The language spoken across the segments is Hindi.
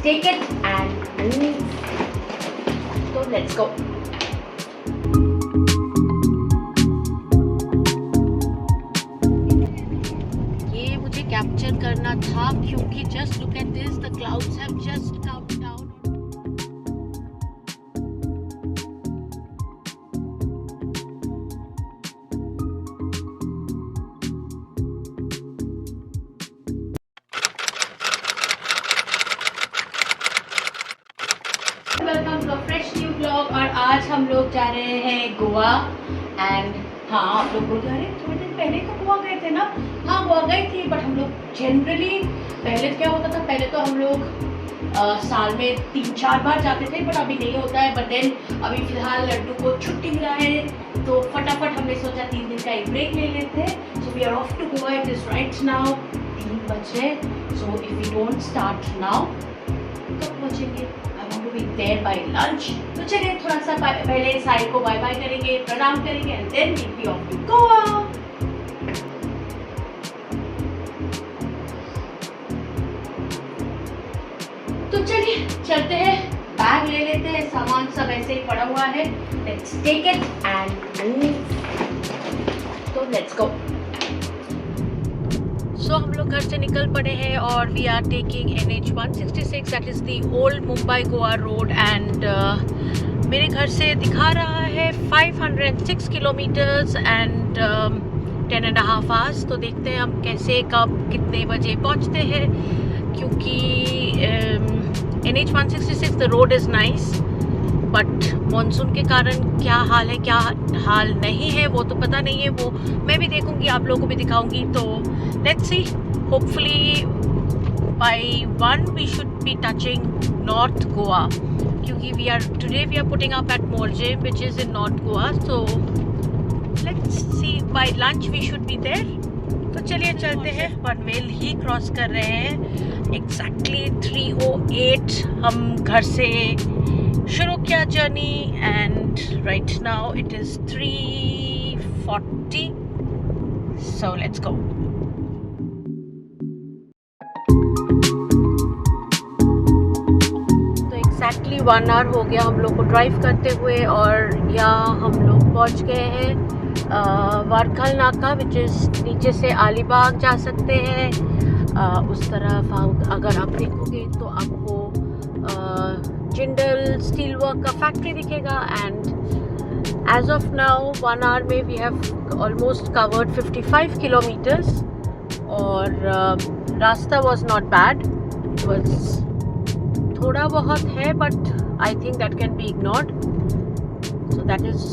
take it and move. So let's go. ये मुझे कैप्चर करना था क्योंकि just look at this, the clouds have just come down. Welcome to fresh new blog. और आज हम लोग जा रहे हैं गोवा। एंड हाँ, आप लोग बोल रहे हैं थोड़े दिन पहले तो गोवा गए थे ना। हाँ, गोवा गए थे, बट हम लोग जनरली पहले क्या होता था, पहले तो हम लोग साल में 3-4 बार जाते थे, बट अभी नहीं होता है। बट देन अभी फ़िलहाल लड्डू को छुट्टी मिला है, तो फटाफट हमने सोचा 3 दिन का एक ब्रेक ले लेते हैं। So we are off to Goa. It is right now 3 बज रहे। So if we don't start now, कब पहुँचेंगे? to be there by lunch. तो चलिए थोड़ा सा पहले साई को बाय बाय करेंगे, प्रणाम करेंगे, and then we'll be off to Goa. तो चलिए चलते हैं, बैग ले लेते हैं, सामान सब ऐसे ही पड़ा हुआ है। Let's take it and move. तो let's go. सो हम लोग घर से निकल पड़े हैं और we are taking NH166, that is the old Mumbai Goa road. And मेरे घर से दिखा रहा है 506 किलोमीटर्स एंड 10.5 आवर्स। तो देखते हैं हम कैसे कब कितने बजे पहुंचते हैं, क्योंकि NH166 the road is nice, but monsoon के कारण क्या हाल है क्या हाल नहीं है वो तो पता नहीं है। वो मैं भी देखूंगी, आप लोगों को भी दिखाऊंगी। तो let's see, hopefully by 1 we should be touching north Goa, क्योंकि we are putting up at Morjim which is in north Goa. So let's see, by lunch we should be there. तो चलिए चलते हैं। पनवेल ही क्रॉस कर रहे हैं। एग्जैक्टली 3:08 हम घर से शुरू किया journey, and right now it is 3:40। So let's go. तो एग्जैक्टली 1 आवर हो गया हम लोग को ड्राइव करते हुए, और यहाँ हम लोग पहुँच गए हैं वारखल नाका, विच इज़ नीचे से अलीबाग जा सकते हैं। उस तरफ अगर आप देखोगे तो आपको जिंदल स्टील वर्क का फैक्ट्री दिखेगा। And as of now 1 hour में we have almost covered 55 kilometres, और रास्ता was not bad. It was थोड़ा बहुत है, but I think that can be ignored. So that is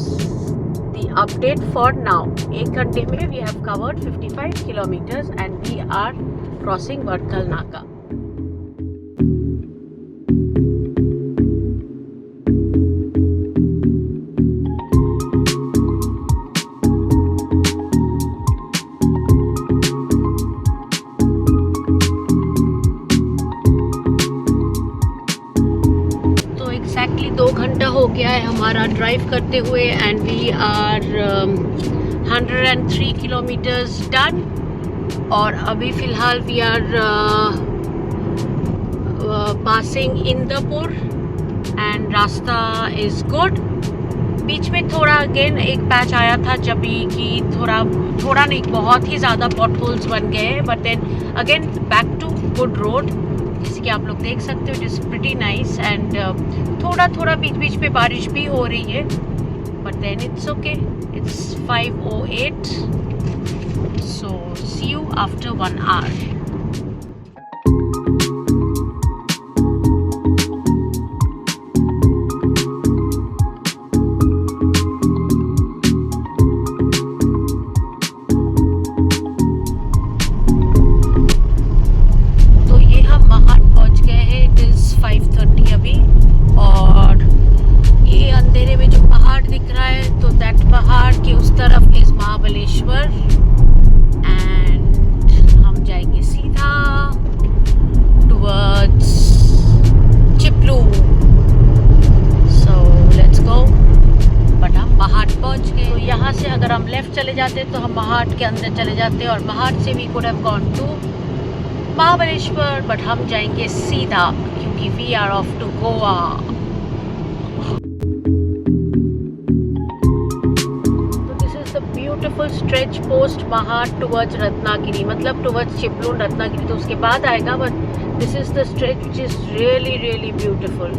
the update for now. 1 घंटे में we have covered 55 kilometres and we are crossing Warkhal Naka. Exactly 2 घंटा हो गया है हमारा ड्राइव करते हुए, and we are 103 kilometers done. और अभी फ़िलहाल we are passing Indapur and रास्ता इज़ गुड। बीच में थोड़ा अगेन एक पैच आया था जब कि थोड़ा नहीं, बहुत ही ज़्यादा पॉट होल्स बन गए हैं, but then again back to good road, जैसे कि आप लोग देख सकते हो। It is pretty nice. And थोड़ा बीच बीच पे बारिश भी हो रही है, but then it's okay. It's 5:08। So see you after 1 hour. अगर हम लेफ़्ट चले जाते तो हम महाट के अंदर चले जाते, और महाट से we could have gone to Mahabaleshwar, but हम जाएंगे सीधा क्योंकि we are off to Goa. Beautiful stretch post Mahad towards Ratnagiri, मतलब टुवर्ड्स चिपलून रत्नागिरी तो उसके बाद आएगा, but this is the stretch which is really really beautiful.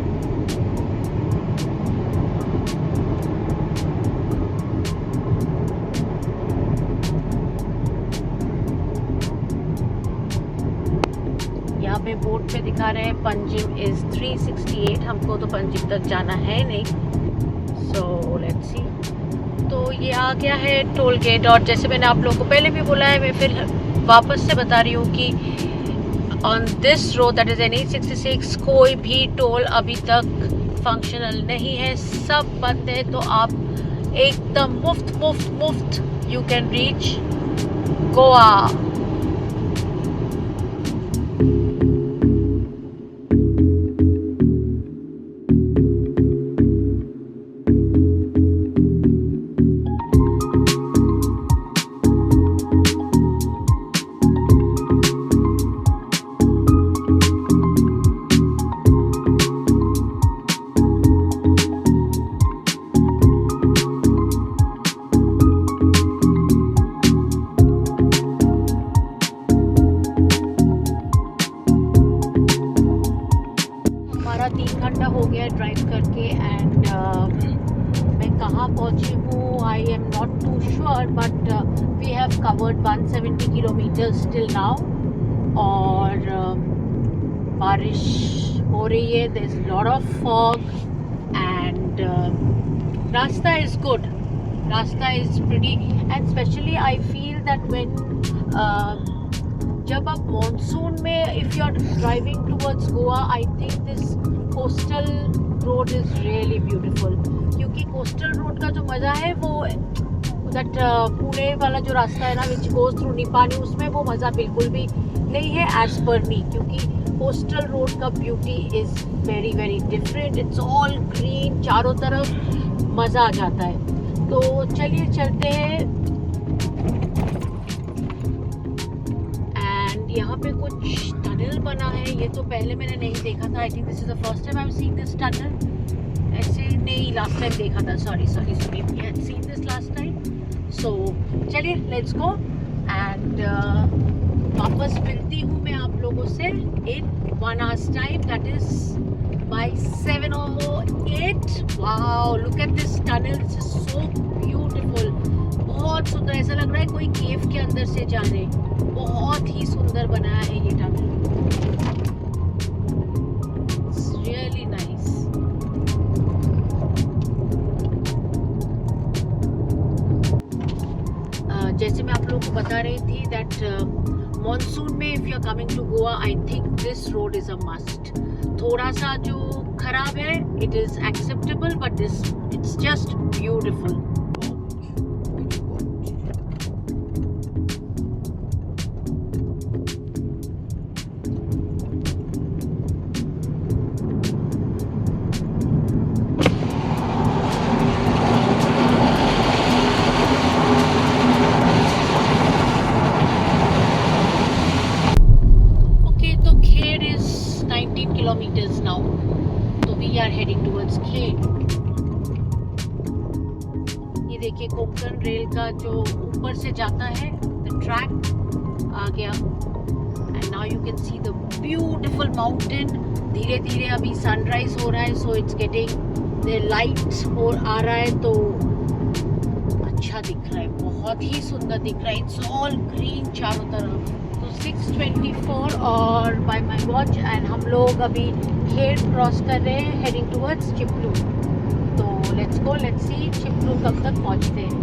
यहाँ पे बोर्ड पे दिखा रहे हैं पंजिम इज 368, हमको तो पंजिम तक जाना है नहीं, सो लेट्स सी। तो ये आ गया है टोल गेट, और जैसे मैंने आप लोगों को पहले भी बोला है, मैं फिर वापस से बता रही हूँ कि on this road that is NH66 कोई भी टोल अभी तक फंक्शनल नहीं है, सब बंद है। तो आप एकदम मुफ्त मुफ्त मुफ्त यू कैन रीच गोवा। हमारा 3 घंटा हो गया ड्राइव करके, एंड मैं कहाँ पहुँची हूँ I am not too sure, but we have covered 170 kilometers till now. और बारिश हो रही है, there is lot of fog, and रास्ता इज गुड, रास्ता is pretty, and specially I feel that when जब आप मॉनसून में if you are driving towards Goa, I think this coastal road is really beautiful, क्योंकि कोस्टल रोड का जो मज़ा है वो दैट पुणे वाला जो रास्ता है ना विच गोज थ्रू निपानी, उसमें वो मज़ा बिल्कुल भी नहीं है एज पर मी, क्योंकि कोस्टल रोड का beauty is very very different, it's all green, चारों तरफ मज़ा आ जाता है। तो चलिए चलते हैं। यहाँ पे कुछ टनल बना है, ये तो पहले मैंने नहीं देखा था, I think this is the first time I am seeing this tunnel. ऐसे नहीं, लास्ट टाइम देखा था, sorry we had seen this last time. So चलिए लेट्स गो, एंड वापस मिलती हूँ मैं आप लोगों से इन 1 hour's time, that is by 7:08। Wow, look at this tunnel, this is so beautiful, बहुत सुंदर, ऐसा लग रहा है कोई केव के अंदर से जा रहे, बहुत ही सुंदर बनाया है ये टनल, इट्स रियली नाइस। जैसे मैं आप लोगों को बता रही थी दैट मॉनसून में if you are coming to Goa, I think this road is a must. थोड़ा सा जो खराब है, it is acceptable, but this it's just beautiful. kilometers now, so we are heading towards Khed। ये देखिए कोंकण रेल का जो ऊपर से जाता है, the track आ गया, and now you can see the beautiful mountain। धीरे धीरे अभी सनराइज हो रहा है, so it's getting the light हो आ रहा है, तो अच्छा दिख रहा है, बहुत ही सुंदर दिख रहा है, it's all green चारों तरफ। 6:24 और बाय माई वॉच, एंड हम लोग अभी खेड क्रॉस कर रहे हैं, हेडिंग टूवर्ड्स चिपलून। तो let's go, let's see Chiplun कब तक पहुंचते हैं।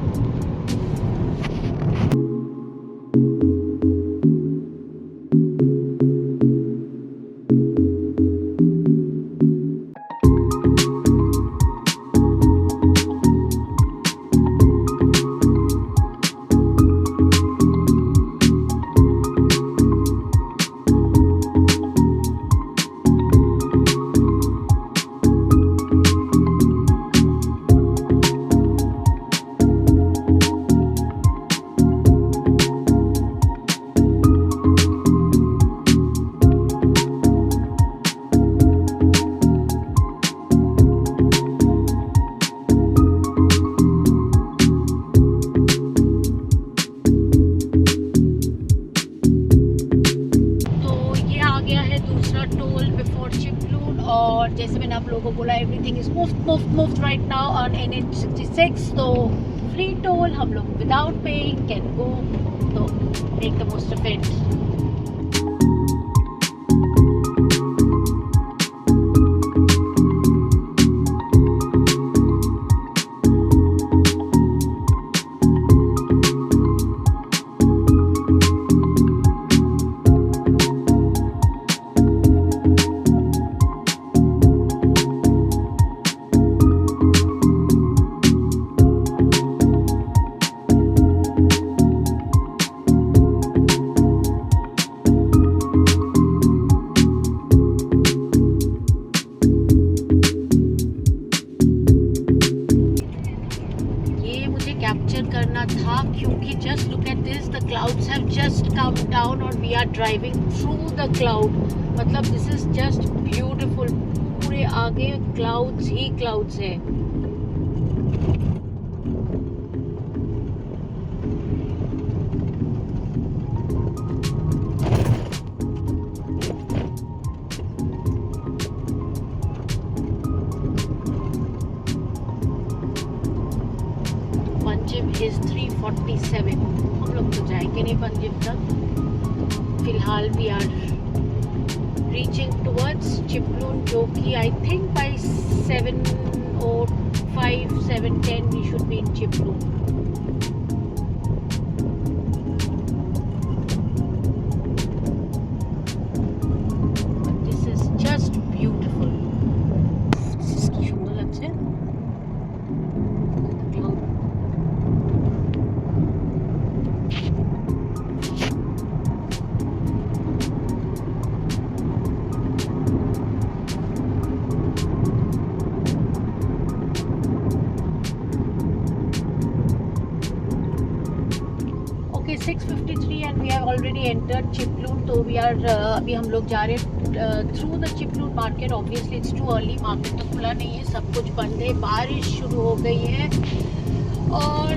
right now on NH66, तो free toll हम लोग without paying can go, तो make the most of it. Capture करना था क्योंकि just look at this, the clouds have just come down और we are driving through the cloud. मतलब दिस इज जस्ट ब्यूटीफुल. पूरे आगे क्लाउड्स ही क्लाउड्स है. पंजिम इज 347. हम लोग तो जाएंगे नहीं पंजिम तक. फिलहाल we are reaching towards Chiplun, जो कि I think by 7:05, 7:10 we should be in Chiplun. This is just beautiful. इसकी सुंदर लगছে. Okay, 6:53 and we have already entered Chiplun. तो we are अभी हम लोग जा रहे हैं through the Chiplun market. Obviously it's too early, market तो खुला नहीं है, सब कुछ बंद है. बारिश शुरू हो गई है और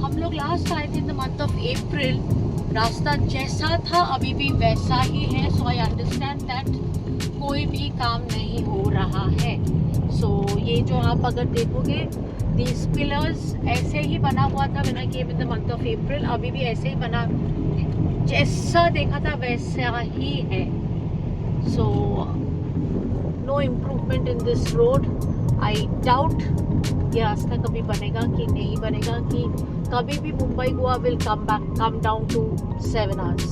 हम लोग लास्ट आए थे in the month of April. रास्ता जैसा था अभी भी वैसा ही है. सो आई अंडरस्टैंड दैट कोई भी काम नहीं हो रहा है. सो ये जो आप अगर देखोगे, these pillars ऐसे ही बना हुआ था when I came in the month of April. अभी भी ऐसे ही बना, जैसा देखा था वैसा ही है. So no improvement in this road. I doubt ये रास्ता कभी बनेगा कि नहीं बनेगा, कि कभी भी Mumbai Goa will come down to 7 hours.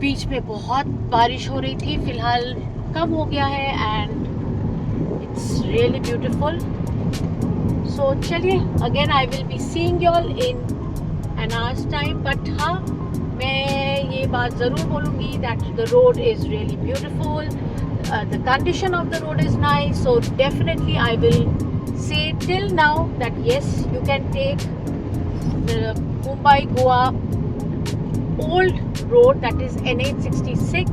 बीच में बहुत बारिश हो रही थी, फिलहाल कम हो गया है and it's really beautiful. So चलिए, again I will be seeing you all in an hours time. But हाँ, मैं ये बात ज़रूर बोलूँगी that the road is really beautiful. The condition of the road is nice. So definitely I will say till now that yes, you can take the Mumbai Goa old road, that is NH66,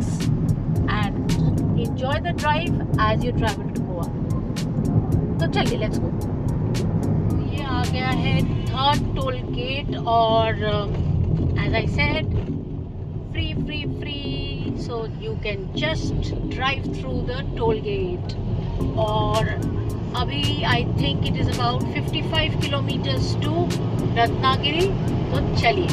and enjoy the drive as you travel to Goa. तो चलिए, let's go. ये आ गया है थर्ड टोल गेट और as I said, free, so you can just drive through the toll gate. और अभी I think it is about 55 kilometers to Ratnagiri. तो चलिए.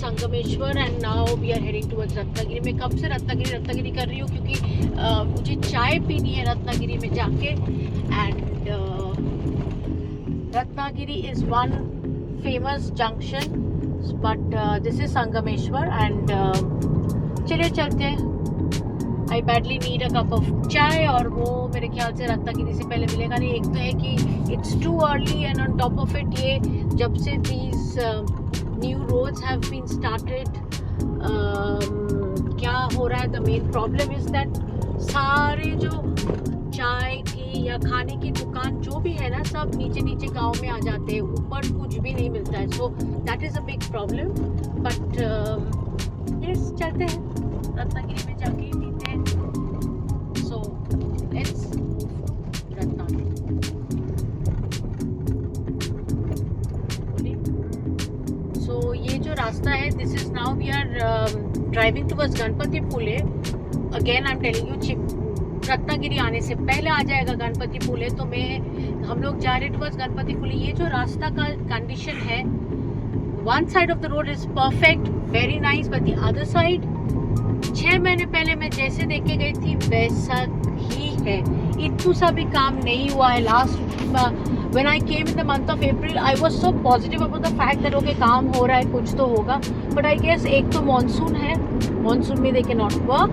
Sangameshwar and now we are heading towards Ratnagiri. मैं कब से रत्नागिरी कर रही हूँ क्योंकि मुझे चाय पीनी है रत्नागिरी में जाके। And Ratnagiri is one famous junction, but this is Sangameshwar. And चलिए चलते हैं। आई badly need a cup of चाय, और वो मेरे ख्याल से रत्नागिरी से पहले मिलेगा नहीं। एक तो है कि it's too early and on top of it ये जब से these new roads have been started, क्या हो रहा है, the main problem is that सारे जो चाय की या खाने की दुकान जो भी है ना, सब नीचे नीचे गांव में आ जाते हैं, ऊपर कुछ भी नहीं मिलता है। सो that is a big problem. But yes, चलते हैं रत्नागिरी में जाके पीते हैं। So let's Ratnagiri. सो ये जो रास्ता है, this is now we are driving towards Ganpati Pule. Again I am telling you, Ratnagiri आने से पहले आ जाएगा गणपति पुले। तो हम लोग जा रहे टुवर्ड्स गणपति पुले। ये जो रास्ता का कंडीशन है, one side of the road is perfect, very nice, but the other side 6 महीने पहले मैं जैसे देख के गई थी वैसा ही है। इतना सा भी काम नहीं हुआ है। Last when I came in the month of April I was so positive about the fact that okay काम हो रहा है, कुछ तो होगा। बट आई गेस एक तो मानसून है, मानसून में they can not work,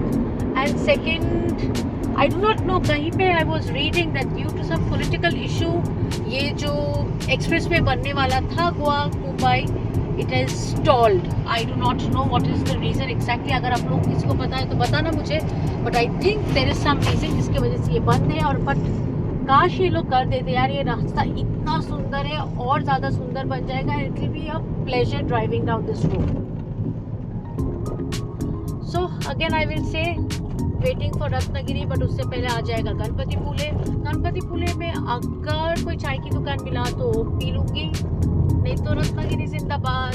and second I do not know, कहीं पे I was reading that due to some political issue ये जो एक्सप्रेस वे बनने वाला था Goa Mumbai, it is stalled. I do not know what is the reason exactly. अगर आप लोग किसी को पता है तो बताना मुझे, but I think there is some reason जिसकी वजह से ये बंद है। और बट काश ये लोग कर देते यार, ये रास्ता इतना सुंदर है, और ज़्यादा सुंदर बन जाएगा। It will be a pleasure driving down this road. So again I will से वेटिंग फॉर रत्नागिरी, बट उससे पहले आ जाएगा गणपति पुले। गणपति पुले में अगर कोई चाय की दुकान मिला तो पी लूँगी, नहीं तो रत्नागिरी जिंदाबाद।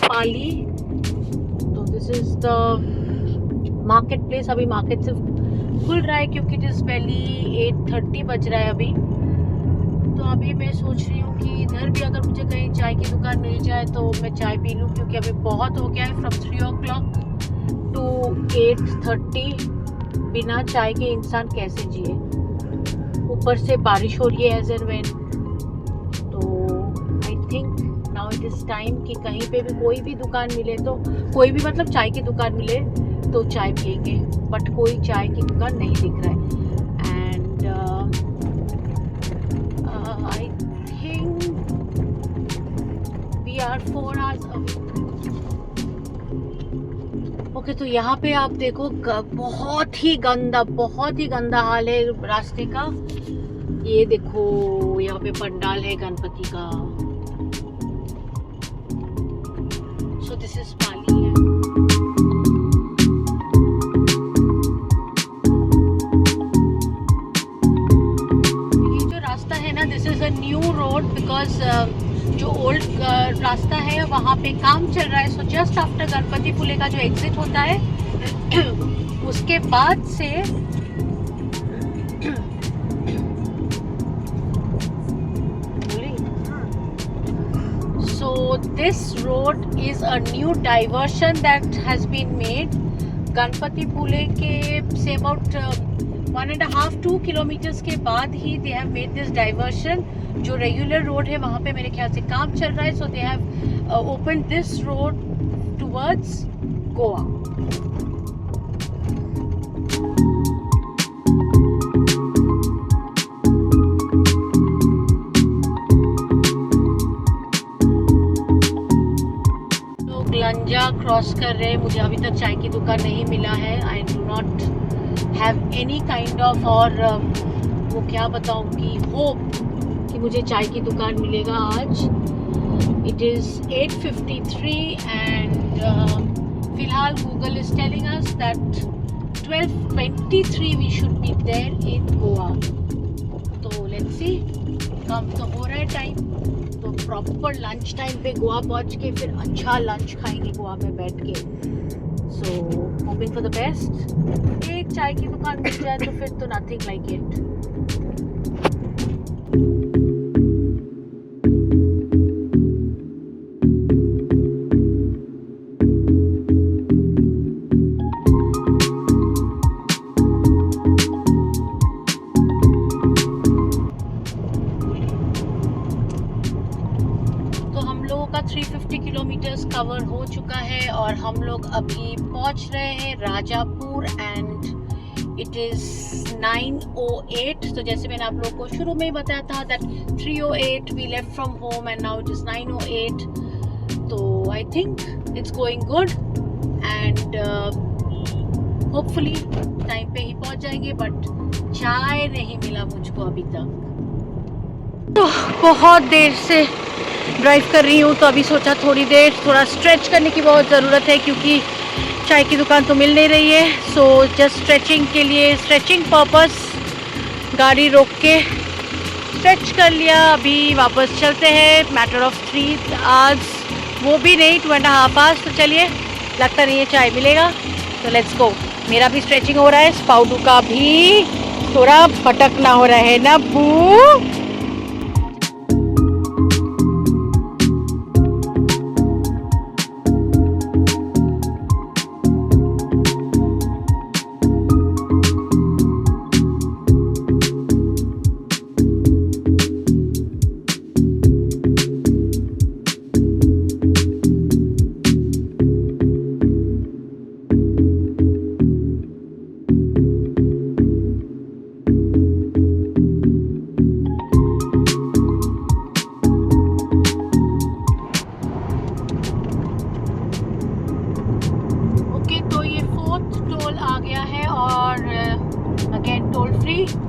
पाली। तो this is the market place. अभी मार्केट सिर्फ खुल रहा है क्योंकि इट इज़ पहली 8:30 बज रहा है अभी। तो अभी मैं सोच रही हूँ कि इधर भी अगर मुझे कहीं चाय की दुकान मिल जाए तो मैं चाय पी लूँ, क्योंकि अभी बहुत हो गया है। फ्रॉम 3 o'clock टू 8:30 बिना चाय के इंसान कैसे जिए। ऊपर से बारिश हो रही है एज एंड व्हेन। तो I think now it is time कि कहीं पे भी कोई भी दुकान मिले तो, कोई भी मतलब चाय की दुकान मिले तो चाय पिएंगे, बट कोई चाय की दुकान नहीं दिख रहा है। And I think we are 4 hours away। Okay, तो यहाँ पे आप देखो बहुत ही गंदा हाल है रास्ते का। ये देखो यहाँ पे पंडाल है गणपति का। सो दिस इज पाली है। ये जो रास्ता है ना, this is a new road because जो ओल्ड रास्ता है, वहाँ पे काम चल रहा है। सो जस्ट आफ्टर गणपतिपुले का जो एग्जिट होता है उसके बाद से so this road is a new diversion that has been made. Ganpatipule के से about 1.5-2 kilometers के बाद ही they have made this diversion. जो रेगुलर रोड है वहाँ पे मेरे ख्याल से काम चल रहा है. So they have opened this road towards Goa. लंजा cross कर रहे हैं. मुझे अभी तक चाय की दुकान नहीं मिला है. आई do not have any kind of, और वो क्या बताऊँ कि होप कि मुझे चाय की दुकान मिलेगा आज. इट इज़ 8:53 एंड फिलहाल Google is telling us that 12:23 we should be there in Goa. तो लेट्स सी, कम तो हो रहा है टाइम. तो प्रॉपर लंच टाइम पे गोवा पहुंच के फिर अच्छा लंच खाएंगे गोवा में बैठ के. सो होपिंग फॉर द बेस्ट. एक चाय की दुकान मिल जाए तो फिर तो नथिंग लाइक इट. का 350 किलोमीटर्स कवर हो चुका है और हम लोग अभी पहुंच रहे हैं राजापुर एंड इट इज़ 9:08. तो जैसे मैंने आप लोगों को शुरू में ही बताया था that 3:08 we left from home and now it is 9:08. तो I think it's going good and hopefully time पे ही पहुंच जाएंगे. बट चाय नहीं मिला मुझको अभी तक. तो बहुत देर से ड्राइव कर रही हूँ, तो अभी सोचा थोड़ा स्ट्रेच करने की बहुत ज़रूरत है क्योंकि चाय की दुकान तो मिल नहीं रही है. सो जस्ट स्ट्रेचिंग के लिए, स्ट्रेचिंग पर्पस गाड़ी रोक के स्ट्रेच कर लिया. अभी वापस चलते हैं. मैटर ऑफ 3 आवर्स, वो भी नहीं 2.5 आवर्स. तो चलिए, लगता नहीं है चाय मिलेगा. तो लेट्स गो. मेरा भी स्ट्रेचिंग हो रहा है, स्पाउडू का भी थोड़ा भटकना हो रहा है ना बू.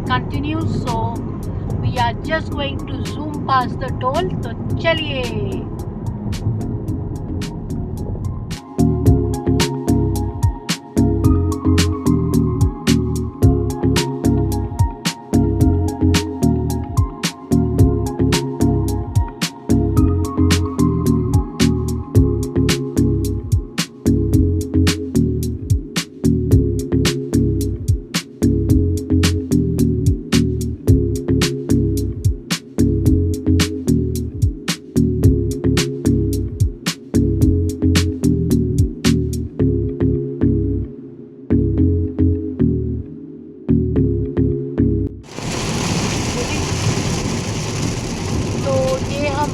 Continues, so we are just going to zoom past the toll. तो चलिए.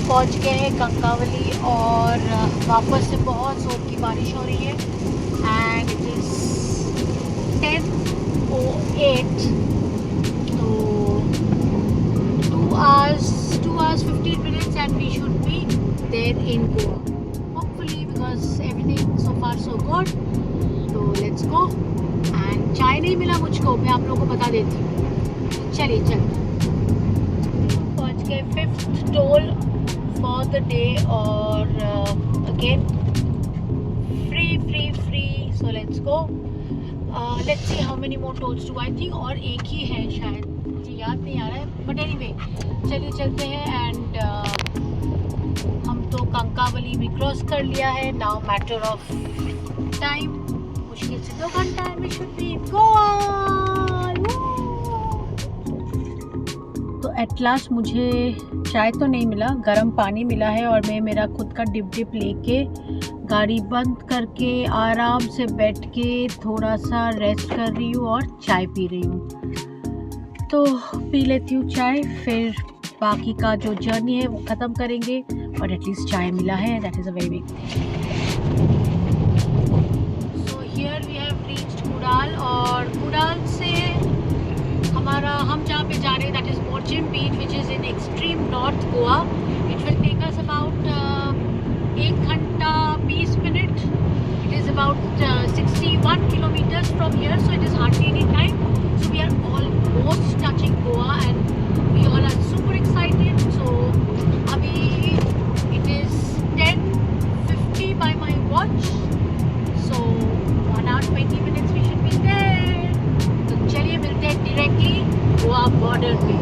पहुंच गए हैं कंकावली और वापस से बहुत जोर की बारिश हो रही है. And it is 10:08. तो 2 hours 15 minutes and we should be there in Goa. Hopefully, because everything so far so good. तो let's go. एंड चाय नहीं मिला मुझको, मैं आप लोगों को बता देती हूँ. चलिए पहुँच गए 5th toll for the day or again free. So let's go. Let's see how many more tolls do. I think और एक ही है शायद, मुझे याद नहीं आ रहा है. But anyway, चलिए चलते हैं. एंड हम तो कंकावली भी क्रॉस कर लिया है. नाउ मैटर ऑफ टाइम, मुश्किल से 2 घंटा and we should be Goa. तो एट लास्ट मुझे चाय तो नहीं मिला, गर्म पानी मिला है और मैं मेरा खुद का डिप लेके गाड़ी बंद करके आराम से बैठ के थोड़ा सा रेस्ट कर रही हूँ और चाय पी रही हूँ. तो पी लेती हूँ चाय, फिर बाकी का जो जर्नी है वो ख़त्म करेंगे. और एटलीस्ट चाय मिला है, that is a very big thing. So here we have reached Kudal और कुडाल से हम जहाँ पे जा रहे हैं that is Morjim beach which is in extreme north Goa. It will take us about 1 घंटा 20 minute. It is about 61 kilometers from here, so it is hardly any time. So we are almost touching Goa and we all are super excited. So abhi it is 10:50 by my watch. So 1 hour 20 minutes we should be there. तो चलिए मिलते हैं डायरेक्टली गोवा बॉर्डर पे.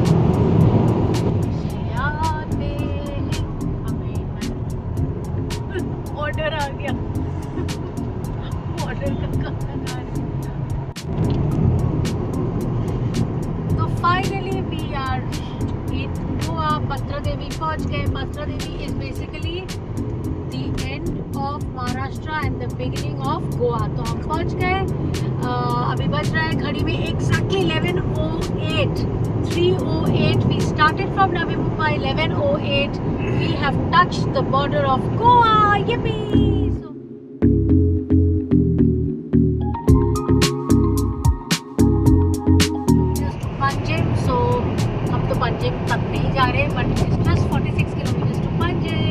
ऑर्डर आ गया, ऑर्डर का खाना खा रहे. तो finally we are in Goa. Patra Devi पहुंच गए. Patra Devi is basically the end of Maharashtra and the beginning of Goa. तो हम पहुंच गए. अभी बज रहा है घड़ी में exactly 11:08. 3:08 we started from Navi Mumbai. 11:08 we have touched the border of Goa. Yippee! Just Panjim. So हम तो पंजिम तक नहीं जा रहे, but it's just 46 kilometers to Panjim.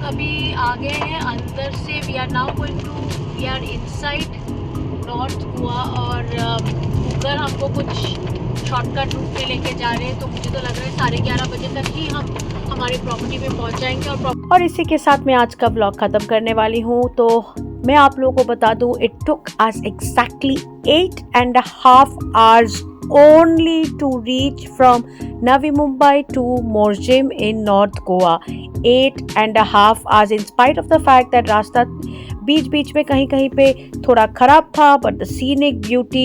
अभी आ गए हैं अंदर से. We are now going to, we are inside north Goa. और अगर हमको कुछ शॉर्टकट रूट पे लेके जा रहे हैं तो मुझे तो लग रहा है 11:30 बजे तक ही हम हमारी प्रॉपर्टी पे पहुंच जाएंगे. और इसी के साथ मैं आज का ब्लॉग ख़त्म करने वाली हूँ. तो मैं आप लोगों को बता दूँ, it took us exactly 8.5 hours only to reach from Navi Mumbai to Morzim in North Goa. 8.5 hours in spite of the fact that रास्ता बीच में कहीं पे थोड़ा ख़राब था, but the scenic beauty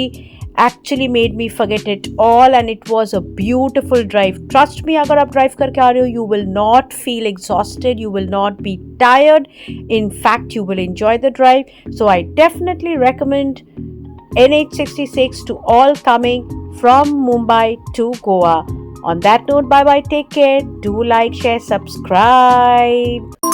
actually made me forget it all and it was a beautiful drive. Trust me, अगर आप ड्राइव करके आ रहे हो, you will not feel exhausted, you will not be tired. In fact, you will enjoy the drive. So I definitely recommend NH66 to all coming from Mumbai to Goa. On that note, bye bye, take care, do like, share, subscribe.